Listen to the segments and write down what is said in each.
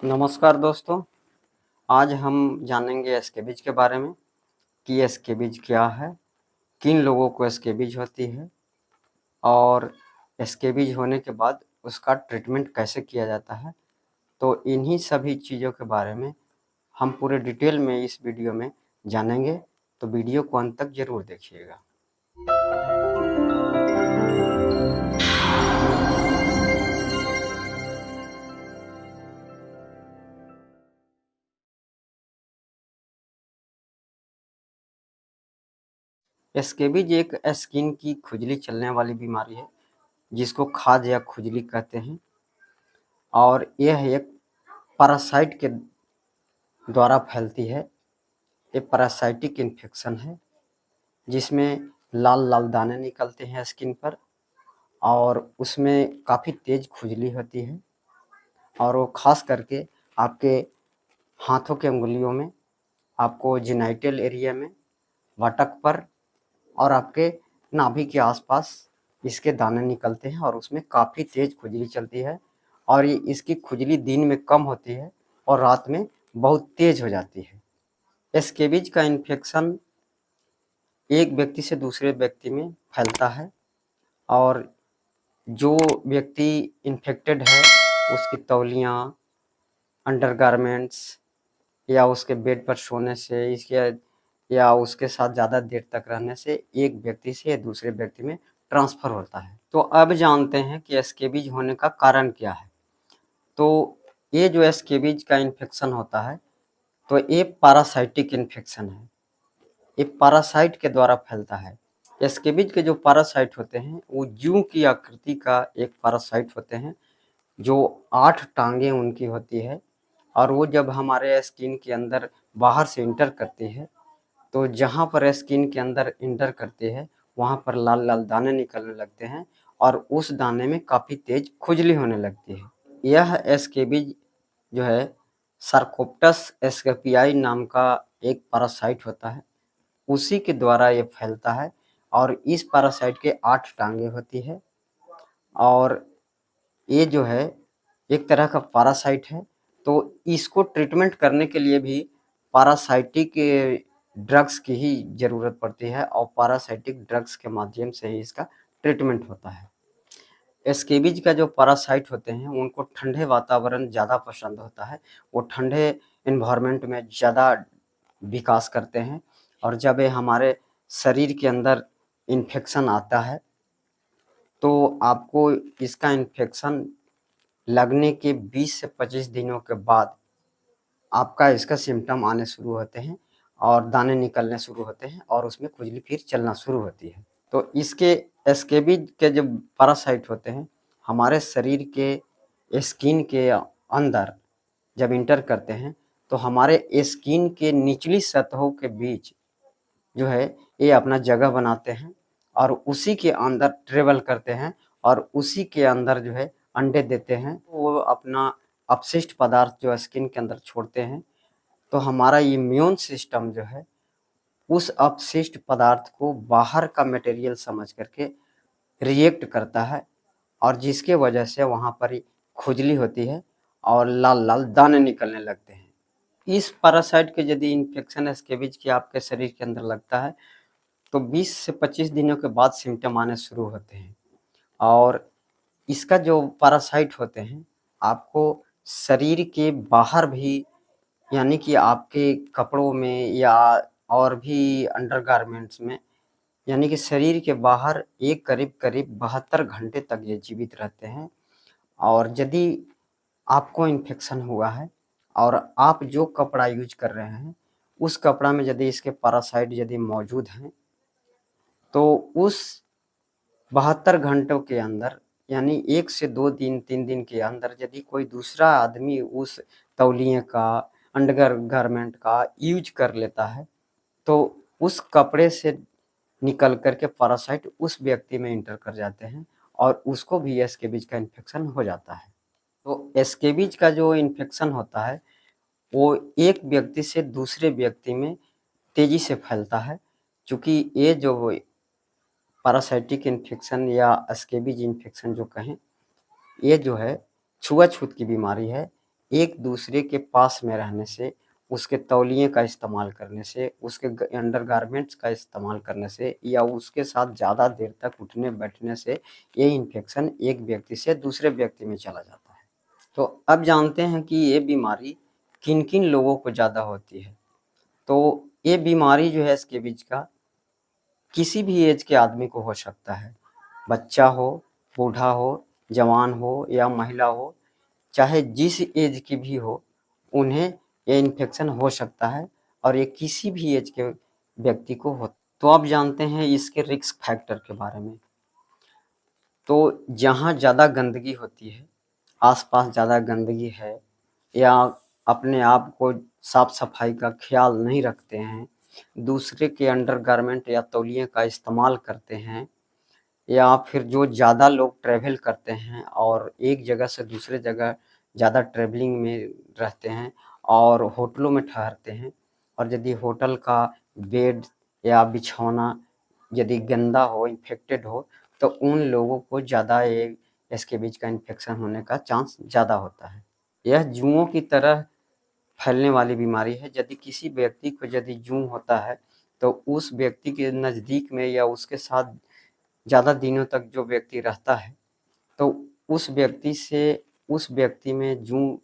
नमस्कार दोस्तों, आज हम जानेंगे स्कैबिज के बारे में कि स्कैबिज क्या है, किन लोगों को स्कैबिज होती है और स्कैबिज होने के बाद उसका ट्रीटमेंट कैसे किया जाता है। तो इन्हीं सभी चीज़ों के बारे में हम पूरे डिटेल में इस वीडियो में जानेंगे, तो वीडियो को अंत तक ज़रूर देखिएगा। स्कैबिज एक स्किन की खुजली चलने वाली बीमारी है, जिसको खाज या खुजली कहते हैं और यह एक पैरासाइट के द्वारा फैलती है। ये पैरासाइटिक इन्फेक्शन है जिसमें लाल-लाल दाने निकलते हैं स्किन पर और उसमें काफ़ी तेज़ खुजली होती है और वो ख़ास करके आपके हाथों के अंगुलियों में, आपको जेनिटल एरिया में, बटक पर और आपके नाभि के आसपास इसके दाने निकलते हैं और उसमें काफ़ी तेज़ खुजली चलती है और ये इसकी खुजली दिन में कम होती है और रात में बहुत तेज़ हो जाती है। स्कैबिज का इन्फेक्शन एक व्यक्ति से दूसरे व्यक्ति में फैलता है और जो व्यक्ति इन्फेक्टेड है उसकी तौलियाँ, अंडरगारमेंट्स या उसके बेड पर सोने से इसके या उसके साथ ज़्यादा देर तक रहने से एक व्यक्ति से दूसरे व्यक्ति में ट्रांसफ़र होता है। तो अब जानते हैं कि स्कैबिज होने का कारण क्या है। तो ये जो स्कैबिज का इन्फेक्शन होता है, तो ये पैरासाइटिक इन्फेक्शन है। ये पैरासाइट के द्वारा फैलता है। स्कैबिज के जो पैरासाइट होते हैं, वो जूं की आकृति का एक पैरासाइट होते हैं, जो 8 टाँगें उनकी होती है और वो जब हमारे स्किन के अंदर बाहर से एंटर करती है, तो जहाँ पर स्किन के अंदर एंटर करती है, वहाँ पर लाल-लाल दाने निकलने लगते हैं और उस दाने में काफ़ी तेज़ खुजली होने लगती है। यह स्कैबिज जो है सार्कोप्टेस स्कैपियाई नाम का एक पैरासाइट होता है, उसी के द्वारा ये फैलता है और इस पैरासाइट के 8 टाँगें होती है और ये जो है एक तरह का पैरासाइट है, तो इसको ट्रीटमेंट करने के लिए भी पैरासाइटिक ड्रग्स की ही ज़रूरत पड़ती है और पैरासाइटिक ड्रग्स के माध्यम से ही इसका ट्रीटमेंट होता है। स्कैबिज का जो पैरासाइट होते हैं, उनको ठंडे वातावरण ज़्यादा पसंद होता है। वो ठंडे एनवायरनमेंट में ज़्यादा विकास करते हैं और जब ये हमारे शरीर के अंदर इन्फेक्शन आता है, तो आपको इसका इन्फेक्शन लगने के 20 से 25 दिनों के बाद आपका इसका सिम्पटम आने शुरू होते हैं और दाने निकलने शुरू होते हैं और उसमें खुजली फिर चलना शुरू होती है। तो इसके स्कैबिज के जो पैरासाइट होते हैं, हमारे शरीर के स्किन के अंदर जब एंटर करते हैं, तो हमारे स्किन के निचली सतहों के बीच जो है ये अपना जगह बनाते हैं और उसी के अंदर ट्रैवल करते हैं और उसी के अंदर जो है अंडे देते हैं। वो अपना अपशिष्ट पदार्थ जो स्किन के अंदर छोड़ते हैं, तो हमारा इम्यून सिस्टम जो है उस अपशिष्ट पदार्थ को बाहर का मटेरियल समझ करके रिएक्ट करता है और जिसके वजह से वहाँ पर खुजली होती है और लाल-लाल दाने निकलने लगते हैं। इस पैरासाइट के यदि इन्फेक्शन स्कैबिज की आपके शरीर के अंदर लगता है, तो 20 से 25 दिनों के बाद सिम्पटम आने शुरू होते हैं और इसका जो पैरासाइट होते हैं, आपको शरीर के बाहर भी यानी कि आपके कपड़ों में या और भी अंडरगारमेंट्स में यानी कि शरीर के बाहर एक करीब-करीब 72 घंटे तक ये जीवित रहते हैं और यदि आपको इन्फेक्शन हुआ है और आप जो कपड़ा यूज़ कर रहे हैं, उस कपड़ा में यदि इसके पैरासाइट यदि मौजूद हैं, तो उस 72 घंटों के अंदर यानी 1 से 2 दिन, 3 दिन के अंदर यदि कोई दूसरा आदमी उस तौलिए का, अंडरगारमेंट का यूज़ कर लेता है, तो उस कपड़े से निकल कर के पैरासाइट उस व्यक्ति में एंटर कर जाते हैं और उसको भी स्कैबिज का इन्फेक्शन हो जाता है। तो स्कैबिज का जो इन्फेक्शन होता है, वो एक व्यक्ति से दूसरे व्यक्ति में तेज़ी से फैलता है, चूँकि ये जो पैरासाइटिक इन्फेक्शन या स्कैबिज इन्फेक्शन जो कहें, ये जो है छुआ-छूत की बीमारी है। एक दूसरे के पास में रहने से, उसके तौलिए का इस्तेमाल करने से, उसके अंडरगारमेंट्स का इस्तेमाल करने से या उसके साथ ज़्यादा देर तक उठने बैठने से ये इन्फेक्शन एक व्यक्ति से दूसरे व्यक्ति में चला जाता है। तो अब जानते हैं कि ये बीमारी किन किन लोगों को ज़्यादा होती है। तो ये बीमारी जो है स्कैबिज का किसी भी एज के आदमी को हो सकता है, बच्चा हो, बूढ़ा हो, जवान हो या महिला हो, चाहे जिस एज की भी हो, उन्हें ये इन्फेक्शन हो सकता है और ये किसी भी एज के व्यक्ति को हो। तो आप जानते हैं इसके रिस्क फैक्टर के बारे में। तो जहाँ ज़्यादा गंदगी होती है, आसपास ज़्यादा गंदगी है या अपने आप को साफ सफाई का ख्याल नहीं रखते हैं, दूसरे के अंडरगारमेंट या तौलिए का इस्तेमाल करते हैं या फिर जो ज़्यादा लोग ट्रैवल करते हैं और एक जगह से दूसरे जगह ज़्यादा ट्रैवलिंग में रहते हैं और होटलों में ठहरते हैं और यदि होटल का बेड या बिछौना यदि गंदा हो, इन्फेक्टेड हो, तो उन लोगों को ज़्यादा ये स्कैबिज का इन्फेक्शन होने का चांस ज़्यादा होता है। यह जुओं की तरह फैलने वाली बीमारी है। यदि किसी व्यक्ति को यदि जूं होता है, तो उस व्यक्ति के नज़दीक में या उसके साथ ज़्यादा दिनों तक जो व्यक्ति रहता है, तो उस व्यक्ति में जूं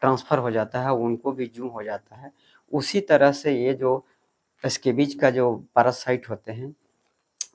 ट्रांसफ़र हो जाता है, उनको भी जूं हो जाता है। उसी तरह से ये जो स्कैबिज का जो पैरासाइट होते हैं,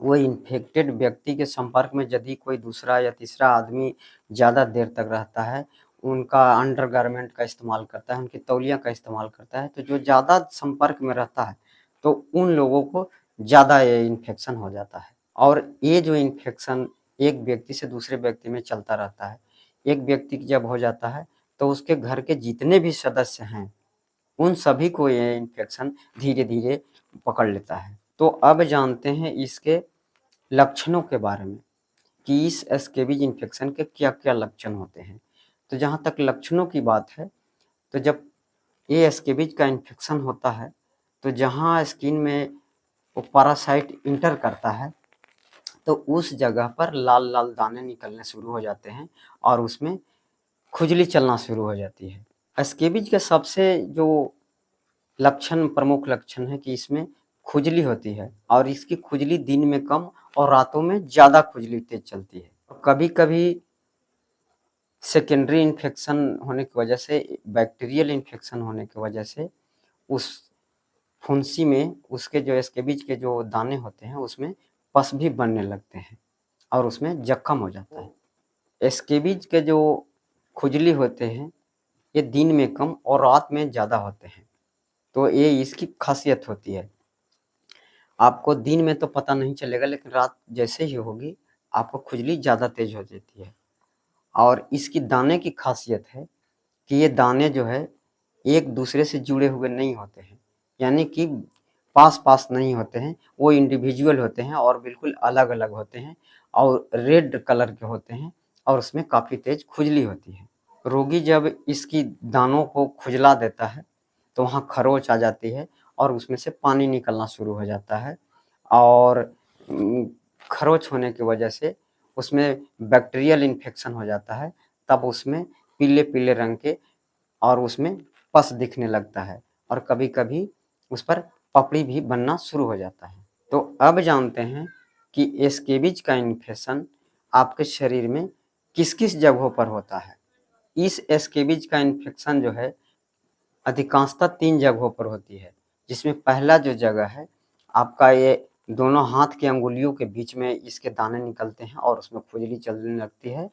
वो इन्फेक्टेड व्यक्ति के संपर्क में यदि कोई दूसरा या तीसरा आदमी ज़्यादा देर तक रहता है, उनका अंडरगारमेंट का इस्तेमाल करता है, उनकी तौलिया का इस्तेमाल करता है, तो जो ज़्यादा संपर्क में रहता है, तो उन लोगों को ज़्यादा ये इन्फेक्शन हो जाता है। और ये जो इन्फेक्शन एक व्यक्ति से दूसरे व्यक्ति में चलता रहता है। एक व्यक्ति जब हो जाता है, तो उसके घर के जितने भी सदस्य हैं, उन सभी को ये इन्फेक्शन धीरे-धीरे पकड़ लेता है। तो अब जानते हैं इसके लक्षणों के बारे में कि इस स्कैबिज इन्फेक्शन के क्या-क्या लक्षण होते हैं। तो जहाँ तक लक्षणों की बात है, तो जब ये स्कैबिज का इन्फेक्शन होता है, तो जहाँ स्किन में वो पैरासाइट इंटर करता है, तो उस जगह पर लाल-लाल दाने निकलने शुरू हो जाते हैं और उसमें खुजली चलना शुरू हो जाती है। स्कैबिज का सबसे जो प्रमुख लक्षण है कि इसमें खुजली होती है और इसकी खुजली दिन में कम और रातों में ज़्यादा खुजली तेज चलती है। कभी-कभी सेकेंडरी इन्फेक्शन होने की वजह से, बैक्टीरियल इन्फेक्शन होने की वजह से उस फुंसी में उसके जो स्कैबिज के जो दाने होते हैं, उसमें पस भी बनने लगते हैं और उसमें जख्म हो जाता है। स्कैबिज के जो खुजली होते हैं, ये दिन में कम और रात में ज़्यादा होते हैं। तो ये इसकी खासियत होती है। आपको दिन में तो पता नहीं चलेगा, लेकिन रात जैसे ही होगी, आपको खुजली ज़्यादा तेज़ हो जाती है। और इसकी दाने की खासियत है कि ये दाने जो है, एक दूसरे से जुड़े हुए नहीं होते हैं, यानी कि पास-पास नहीं होते हैं, वो इंडिविजुअल होते हैं और बिल्कुल अलग-अलग होते हैं और रेड कलर के होते हैं और उसमें काफ़ी तेज़ खुजली होती है। रोगी जब इसकी दानों को खुजला देता है, तो वहाँ खरोंच आ जाती है और उसमें से पानी निकलना शुरू हो जाता है और खरोंच होने की वजह से उसमें बैक्टीरियल इन्फेक्शन हो जाता है, तब उसमें पीले-पीले रंग के और उसमें पस दिखने लगता है और कभी-कभी उस पर पपड़ी भी बनना शुरू हो जाता है। तो अब जानते हैं कि स्कैबिज का इन्फेक्शन आपके शरीर में किस-किस जगहों पर होता है। इस स्कैबिज का इन्फेक्शन जो है अधिकांशतः 3 जगहों पर होती है, जिसमें पहला जो जगह है, आपका ये दोनों हाथ की अंगुलियों के बीच में इसके दाने निकलते हैं और उसमें खुजली चलने लगती है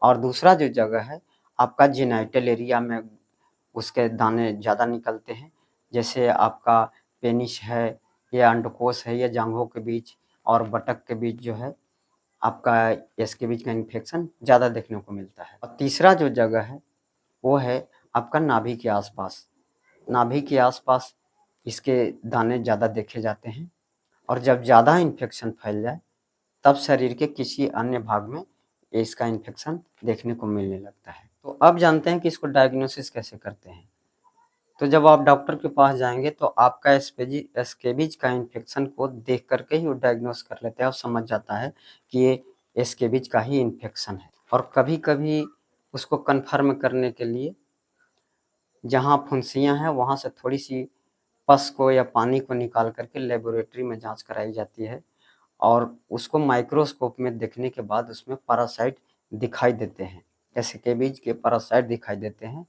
और दूसरा जो जगह है, आपका जेनिटल एरिया में उसके दाने ज़्यादा निकलते हैं, जैसे आपका पेनिस है या अंडकोश है या जाँघों के बीच और बटक के बीच जो है, आपका स्कैबिज का इन्फेक्शन ज़्यादा देखने को मिलता है। और तीसरा जो जगह है, वो है आपका नाभि के आस-पास। नाभि के आस-पास इसके दाने ज़्यादा देखे जाते हैं और जब ज़्यादा इन्फेक्शन फैल जाए, तब शरीर के किसी अन्य भाग में इसका इन्फेक्शन देखने को मिलने लगता है। तो अब जानते हैं कि इसको डायग्नोसिस कैसे करते हैं। तो जब आप डॉक्टर के पास जाएँगे, तो आपका स्कैबिज का इन्फेक्शन को देख कर के ही वो डायग्नोस कर लेते हैं और समझ जाता है कि ये स्कैबिज का ही इन्फेक्शन है। और कभी-कभी उसको कन्फर्म करने के लिए जहाँ फुंसियाँ हैं वहाँ से थोड़ी सी पस को या पानी को निकाल करके लेबोरेटरी में जांच कराई जाती है और उसको माइक्रोस्कोप में देखने के बाद उसमें पैरासाइट दिखाई देते हैं, स्केबीज के पैरासाइट दिखाई देते हैं।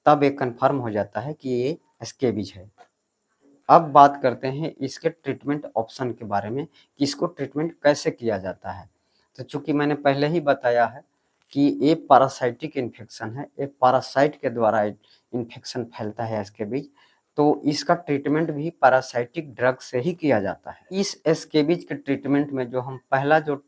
तब ये कन्फर्म हो जाता है कि ये स्केबीज है। अब बात करते हैं इसके ट्रीटमेंट ऑप्शन के बारे में कि इसको ट्रीटमेंट कैसे किया जाता है। तो चूंकि मैंने पहले ही बताया है कि ये पैरासाइटिक इन्फेक्शन है, ये पैरासाइट के द्वारा इन्फेक्शन फैलता है स्केबीज, तो इसका ट्रीटमेंट भी पैरासाइटिक ड्रग से ही किया जाता है। इस स्केबीज के ट्रीटमेंट में जो हम पहला जो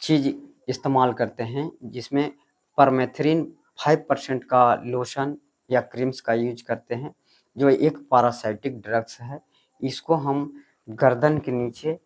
चीज़ इस्तेमाल करते हैं जिसमें परमेथ्रिन 5% का लोशन या क्रीम्स का यूज करते हैं, जो एक पैरासाइटिक ड्रग्स है। इसको हम गर्दन के नीचे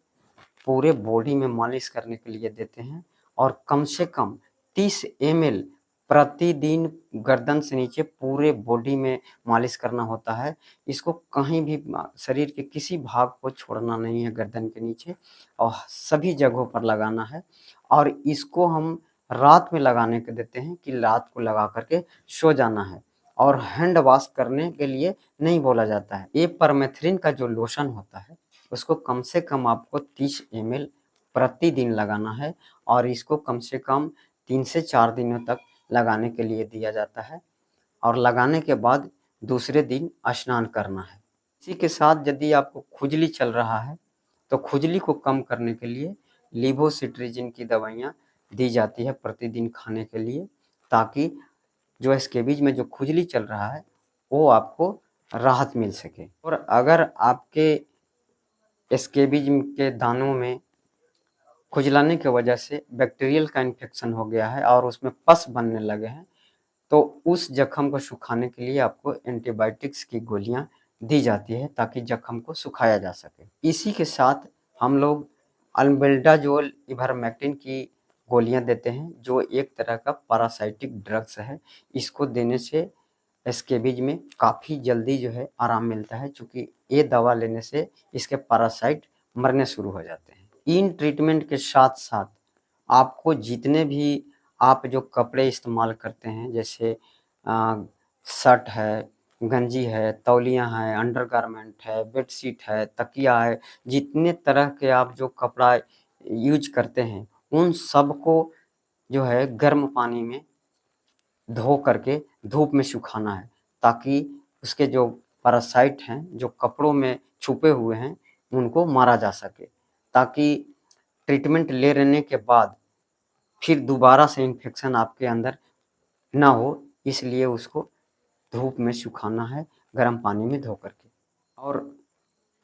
पूरे बॉडी में मालिश करने के लिए देते हैं और कम से कम 30 ml प्रतिदिन गर्दन से नीचे पूरे बॉडी में मालिश करना होता है। इसको कहीं भी शरीर के किसी भाग को छोड़ना नहीं है गर्दन के नीचे और सभी जगहों पर लगाना है। और इसको हम रात में लगाने के देते हैं कि रात को लगा करके सो जाना है और हैंड वॉश करने के लिए नहीं बोला जाता है। ये परमेथ्रिन का जो लोशन होता है उसको कम से कम आपको 30 ml प्रतिदिन लगाना है और इसको कम से कम 3 से 4 दिनों तक लगाने के लिए दिया जाता है और लगाने के बाद दूसरे दिन स्नान करना है। इसी के साथ यदि आपको खुजली चल रहा है तो खुजली को कम करने के लिए लिवोसिट्रिजिन की दवाइयाँ दी जाती है प्रतिदिन खाने के लिए, ताकि जो स्केबीज में जो खुजली चल रहा है वो आपको राहत मिल सके। और अगर आपके स्केबीज के दानों में खुजलाने की वजह से बैक्टीरियल का इन्फेक्शन हो गया है और उसमें पस बनने लगे हैं, तो उस जख्म को सुखाने के लिए आपको एंटीबायोटिक्स की गोलियां दी जाती है ताकि जख्म को सुखाया जा सके। इसी के साथ हम लोग अल्बेंडाजोल इवरमेक्टिन की गोलियां देते हैं, जो एक तरह का पैरासाइटिक ड्रग्स है। इसको देने से स्केबीज में काफ़ी जल्दी जो है आराम मिलता है, चूँकि ये दवा लेने से इसके पैरासाइट मरने शुरू हो जाते हैं। इन ट्रीटमेंट के साथ-साथ आपको जितने भी आप जो कपड़े इस्तेमाल करते हैं, जैसे शर्ट है, गंजी है, तौलिया है, अंडरगारमेंट है, बेडशीट है, तकिया है, जितने तरह के आप जो कपड़ा यूज़ करते हैं, उन सबको जो है गर्म पानी में धो करके धूप में सुखाना है, ताकि उसके जो पैरासाइट हैं, जो कपड़ों में छुपे हुए हैं, उनको मारा जा सके, ताकि ट्रीटमेंट ले लेने के बाद फिर दोबारा से इन्फेक्शन आपके अंदर ना हो, इसलिए उसको धूप में सुखाना है गर्म पानी में धो करके। और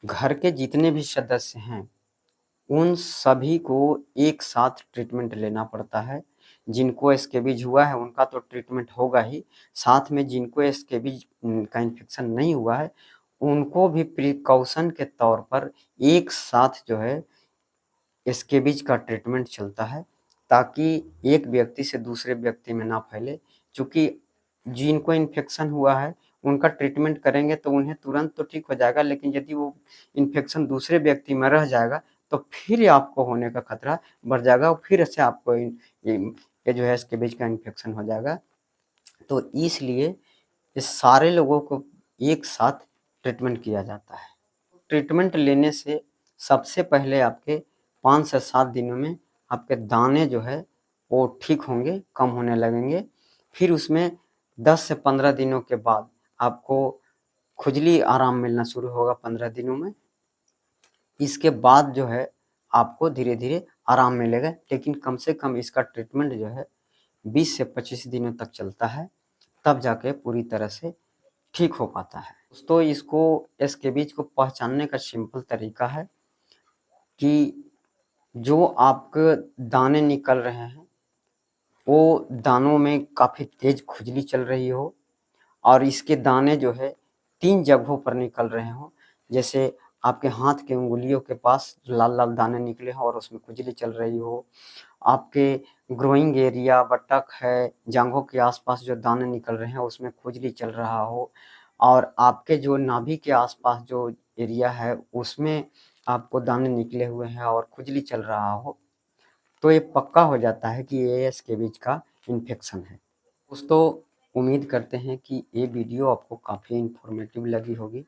घर के जितने भी सदस्य हैं उन सभी को एक साथ ट्रीटमेंट लेना पड़ता है। जिनको स्केबीज हुआ है उनका तो ट्रीटमेंट होगा ही, साथ में जिनको स्केबीज का इन्फेक्शन नहीं हुआ है उनको भी प्रिकॉशन के तौर पर एक साथ जो है स्केबीज का ट्रीटमेंट चलता है, ताकि एक व्यक्ति से दूसरे व्यक्ति में ना फैले। चूँकि जिनको इन्फेक्शन हुआ है उनका ट्रीटमेंट करेंगे तो उन्हें तुरंत तो ठीक हो जाएगा, लेकिन यदि वो इन्फेक्शन दूसरे व्यक्ति में रह जाएगा तो फिर आपको होने का खतरा बढ़ जाएगा और फिर से आपको ये जो है स्केबीज का इन्फेक्शन हो जाएगा। तो इसलिए ये सारे लोगों को एक साथ ट्रीटमेंट किया जाता है। ट्रीटमेंट लेने से सबसे पहले आपके 5 से 7 दिनों में आपके दाने जो है वो ठीक होंगे, कम होने लगेंगे। फिर उसमें 10 से 15 दिनों के बाद आपको खुजली आराम मिलना शुरू होगा 15 दिनों में। इसके बाद जो है आपको धीरे-धीरे आराम मिलेगा, लेकिन कम से कम इसका ट्रीटमेंट जो है 20 से 25 दिनों तक चलता है, तब जाके पूरी तरह से ठीक हो पाता है। दोस्तों, इसको स्केबीज को पहचानने का सिंपल तरीका है कि जो आपके दाने निकल रहे हैं, वो दानों में काफ़ी तेज़ खुजली चल रही हो और इसके दाने जो है 3 जगहों पर निकल रहे हों। जैसे आपके हाथ के उँगलियों के पास लाल-लाल दाने निकले हों और उसमें खुजली चल रही हो। आपके ग्रोइंग एरिया, बटक है, जाँघों के आस-पास जो दाने निकल रहे हैं उसमें खुजली चल रहा हो और आपके जो नाभि के आस-पास जो एरिया है उसमें आपको दाने निकले हुए हैं और खुजली चल रहा हो, तो ये पक्का हो जाता है कि ये स्केबीज का इन्फेक्शन है। दोस्तों, उम्मीद करते हैं कि ये वीडियो आपको काफ़ी इन्फॉर्मेटिव लगी होगी,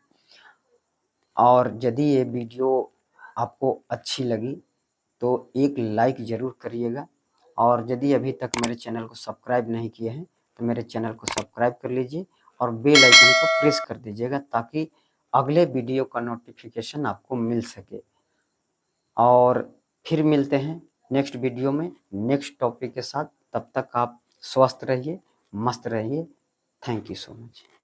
और यदि ये वीडियो आपको अच्छी लगी तो एक लाइक ज़रूर करिएगा, और यदि अभी तक मेरे चैनल को सब्सक्राइब नहीं किए हैं तो मेरे चैनल को सब्सक्राइब कर लीजिए और बेल आइकन को प्रेस कर दीजिएगा, ताकि अगले वीडियो का नोटिफिकेशन आपको मिल सके। और फिर मिलते हैं नेक्स्ट वीडियो में नेक्स्ट टॉपिक के साथ। तब तक आप स्वस्थ रहिए, मस्त रहिए। Thank you so much.